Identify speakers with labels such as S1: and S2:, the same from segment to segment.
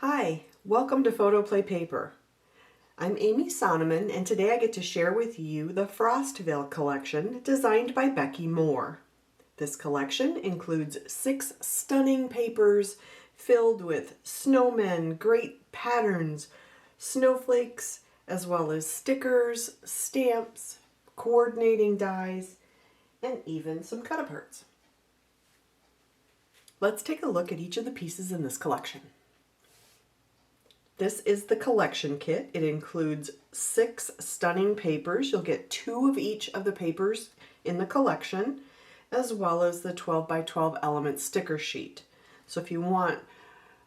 S1: Hi, welcome to PHOTOPLAY Paper. I'm Amy Sonneman, and today I get to share with you the Frostival Collection designed by Becky Moore. This collection includes 6 stunning papers filled with snowmen, great patterns, snowflakes, as well as stickers, stamps, coordinating dies, and even some cut-aparts. Let's take a look at each of the pieces in this collection. This is the collection kit. It includes 6 stunning papers. You'll get 2 of each of the papers in the collection, as well as the 12 by 12 element sticker sheet. So if you want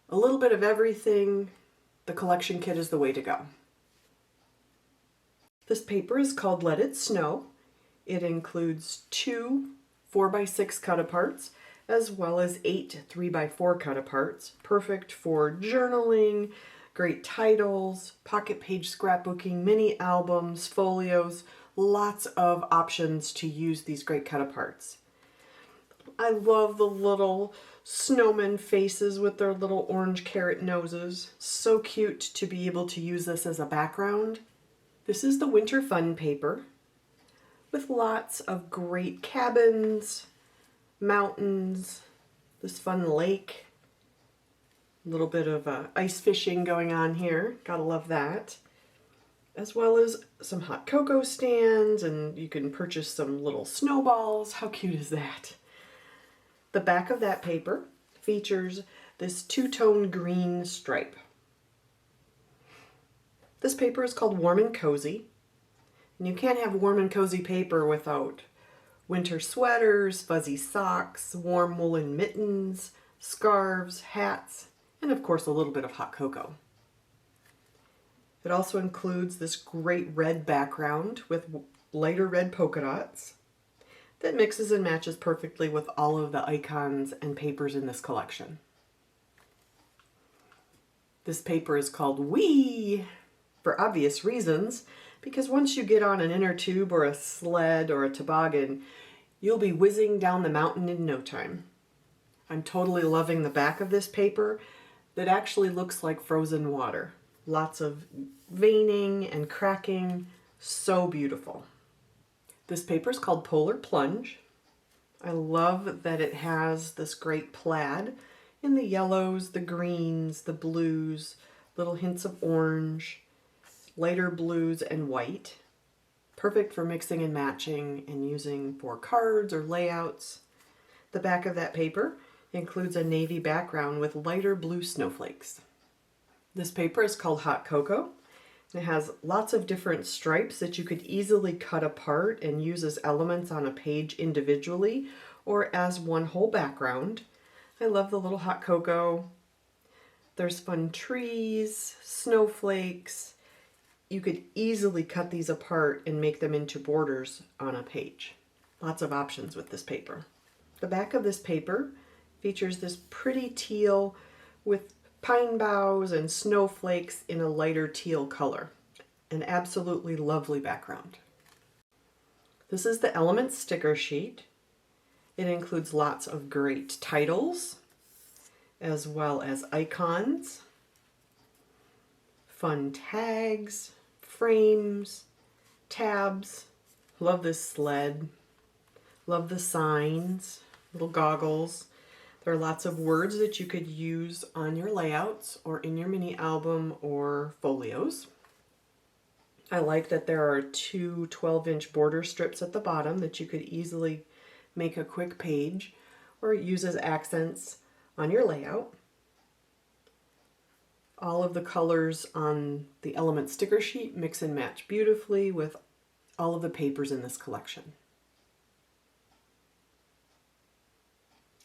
S1: a little bit of everything, the collection kit is the way to go. This paper is called Let It Snow. It includes 2 4x6 cut-aparts, as well as 8 3x4 cut-aparts, perfect for journaling, great titles, pocket page scrapbooking, mini albums, folios, lots of options to use these great cut-aparts. I love the little snowman faces with their little orange carrot noses. So cute to be able to use this as a background. This is the Winter Fun paper with lots of great cabins, mountains, this fun lake, a little bit of ice fishing going on here, gotta love that, as well as some hot cocoa stands, and you can purchase some little snowballs. How cute is that? The back of that paper features this 2-tone green stripe. This paper is called Warm and Cozy, and you can't have warm and cozy paper without winter sweaters, fuzzy socks, warm woolen mittens, scarves, hats, and of course a little bit of hot cocoa. It also includes this great red background with lighter red polka dots that mixes and matches perfectly with all of the icons and papers in this collection. This paper is called Whee! For obvious reasons, because once you get on an inner tube or a sled or a toboggan, you'll be whizzing down the mountain in no time. I'm totally loving the back of this paper that actually looks like frozen water. Lots of veining and cracking, so beautiful. This paper is called Polar Plunge. I love that it has this great plaid in the yellows, the greens, the blues, little hints of orange, lighter blues and white. Perfect for mixing and matching and using for cards or layouts. The back of that paper includes a navy background with lighter blue snowflakes. This paper is called Hot Cocoa. It has lots of different stripes that you could easily cut apart and use as elements on a page individually or as one whole background. I love the little hot cocoa. There's fun trees, snowflakes. You could easily cut these apart and make them into borders on a page. Lots of options with this paper. The back of this paper features this pretty teal with pine boughs and snowflakes in a lighter teal color. An absolutely lovely background. This is the Element sticker sheet. It includes lots of great titles, as well as icons, fun tags, frames, tabs. Love this sled. Love the signs, little goggles. There are lots of words that you could use on your layouts or in your mini album or folios. I like that there are 2 12-inch border strips at the bottom that you could easily make a quick page or use as accents on your layout. All of the colors on the Element sticker sheet mix and match beautifully with all of the papers in this collection.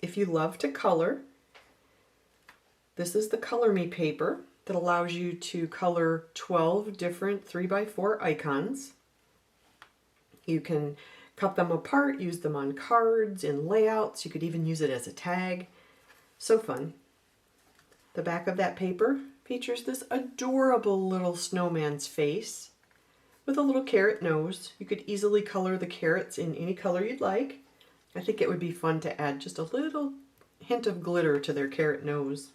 S1: If you love to color, this is the Color Me paper that allows you to color 12 different 3x4 icons. You can cut them apart, use them on cards, in layouts. You could even use it as a tag. So fun. The back of that paper features this adorable little snowman's face with a little carrot nose. You could easily color the carrots in any color you'd like. I think it would be fun to add just a little hint of glitter to their carrot nose.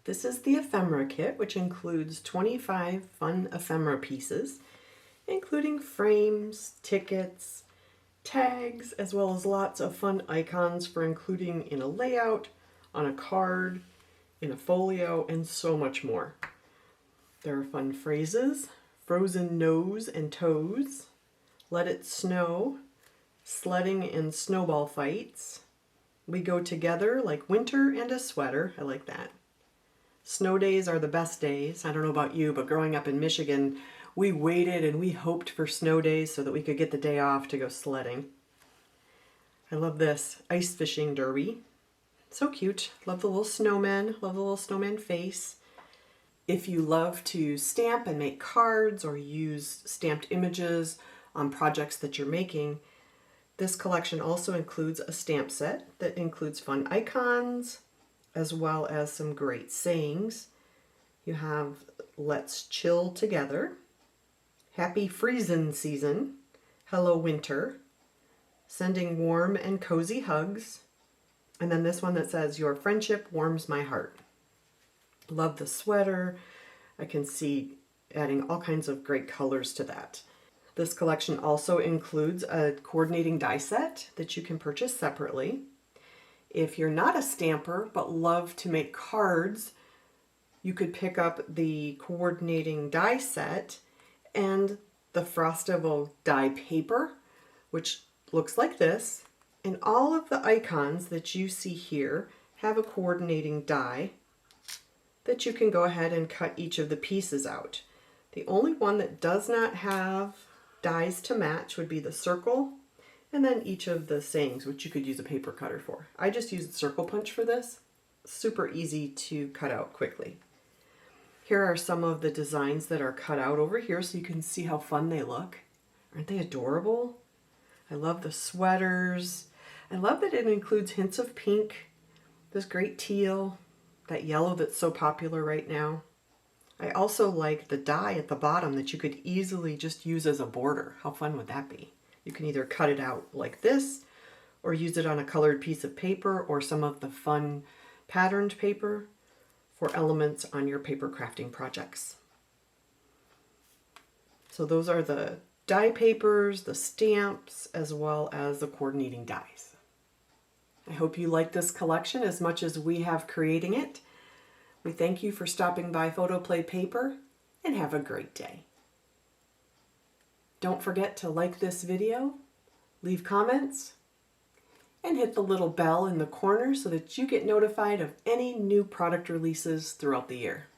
S1: This is the Ephemera Kit, which includes 25 fun ephemera pieces, including frames, tickets, tags, as well as lots of fun icons for including in a layout, on a card, in a folio, and so much more. There are fun phrases: frozen nose and toes, let it snow, sledding and snowball fights, we go together like winter and a sweater. I like that. Snow days are the best days. I don't know about you, but growing up in Michigan, we waited and we hoped for snow days so that we could get the day off to go sledding. I love this ice fishing derby. So cute. Love the little snowman. Love the little snowman face. If you love to stamp and make cards or use stamped images on projects that you're making, this collection also includes a stamp set that includes fun icons as well as some great sayings. You have Let's Chill Together, Happy Freezin' Season, Hello Winter, Sending Warm and Cozy Hugs, and then this one that says Your Friendship Warms My Heart. Love the sweater. I can see adding all kinds of great colors to that. This collection also includes a coordinating die set that you can purchase separately. If you're not a stamper but love to make cards, you could pick up the coordinating die set and the Frostival die paper, which looks like this. And all of the icons that you see here have a coordinating die that you can go ahead and cut each of the pieces out. The only one that does not have dies to match would be the circle, and then each of the sayings, which you could use a paper cutter for. I just used circle punch for this. Super easy to cut out quickly. Here are some of the designs that are cut out over here so you can see how fun they look. Aren't they adorable? I love the sweaters. I love that it includes hints of pink, this great teal, that yellow that's so popular right now. I also like the die at the bottom that you could easily just use as a border. How fun would that be? You can either cut it out like this or use it on a colored piece of paper or some of the fun patterned paper for elements on your paper crafting projects. So those are the die papers, the stamps, as well as the coordinating dies. I hope you like this collection as much as we have creating it. We thank you for stopping by PHOTOPLAY Paper and have a great day. Don't forget to like this video, leave comments, and hit the little bell in the corner so that you get notified of any new product releases throughout the year.